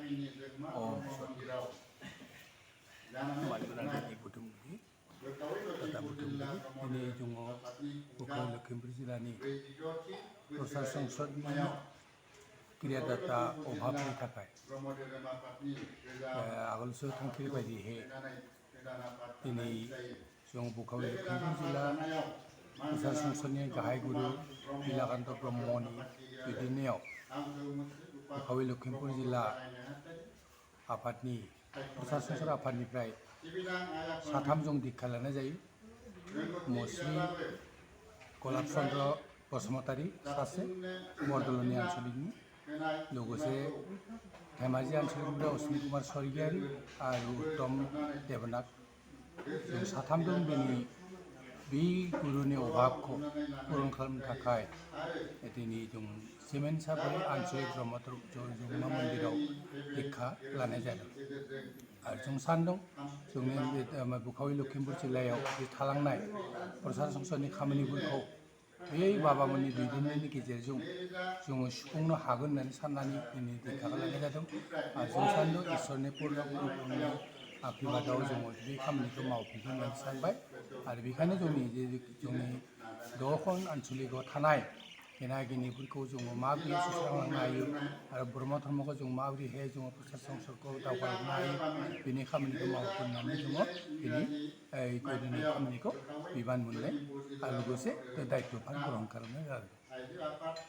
ini jungo bukan Lukhimpur जिल्लानि प्रशासन संसदनि क्रिया दाता अभाबनि थाखाय आगोलसो थांखि बायदियै दिनै जों बुकाव लखिमपुर जिल्ला प्रशासन संसदनि गाहाय गुरु नीलाकान्त ब्रह्मनि दैदेननायाव बुकाव लखिमपुर जिल्ला आफादनि प्रशासन संसद आफादनिफ्राय साथाम जन दीक्षा लानाय जायो। मुस्रि गलाब चन्द्र बसुमतारी सासे बरदलनि आनसलिकनि लोगोसे धेमाजि आनसलिकनिफ्राय अश्विनी कुमार स्वर्गियारी आरो उत्तम देबनाथ जों साथाम दं। दिनै बे गुरुनि अभाबखौ पुरन खालामनो थाखाय दिनै जों सिमेन्ट सापरि आनसलिक ब्रह्मत्र जमुना मन्दिराव दीक्षा लानाय जादों आरो जों सानदों जोंनि बुकाव लखिमपुर जिल्लायाव बे थालांनाय प्रशासन संसदनि खामानिफोरखौ बे बाबामोननि दैदेननायनि गेजेरजों जोङो सुफुंनो हागोन होननानै साननानै दिनै दीक्षाखौ लानाय जादों आरो जों सानदों इसोरनि पुर्न आशीर्बादाव जोङो बे खामानिखौ मावफुंगोन होननानै सानबाय आरो बेखायनो जोंनि 6 आनसलिकआव थानाय गेना गेनिफोरखौ जोङो माबोरै सुस्रांलांनो हायो आरो ब्रह्म धर्मखौ जों माबोरैहाय जोङो प्रशासन संसदखौ दावगालांनो हायो बेनि खामानिखौ मावगोन होननानै जोङो दिनै खामानिखौ बिबान मोननाय आरो लोगोसे दायित्वफोर ग्रहण खालामनाय जादों।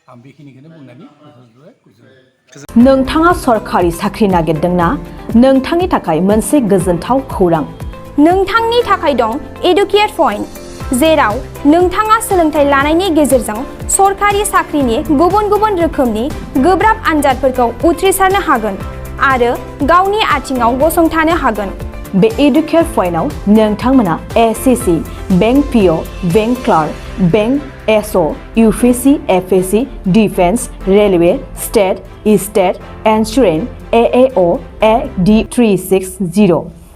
आं बेखिनिखौनो बुंनानै नोंथाङा सरखारि साख्रि नागिरदोंना? नोंथांनि थाखाय मोनसे गोजोनथाव खौरां। नोंथांनि थाखाय दं एडुकेट पइन्ट, जेराव नोंथाङा सोलोंथाइ लानायनि गेजेरजों सरखारि साख्रिनि गुबुन गुबुन रोखोमनि गोब्राब आनजादफोरखौ उथ्रिसारनो हागोन आरो गावनि आथिङाव गसंथानो हागोन। बे एडुकेट पइन्टआव नोंथांमोना SSC, bank PO, bank clerk, bank SO, UPSC, FSC, defence, railway, state, insurance, AAO, AD360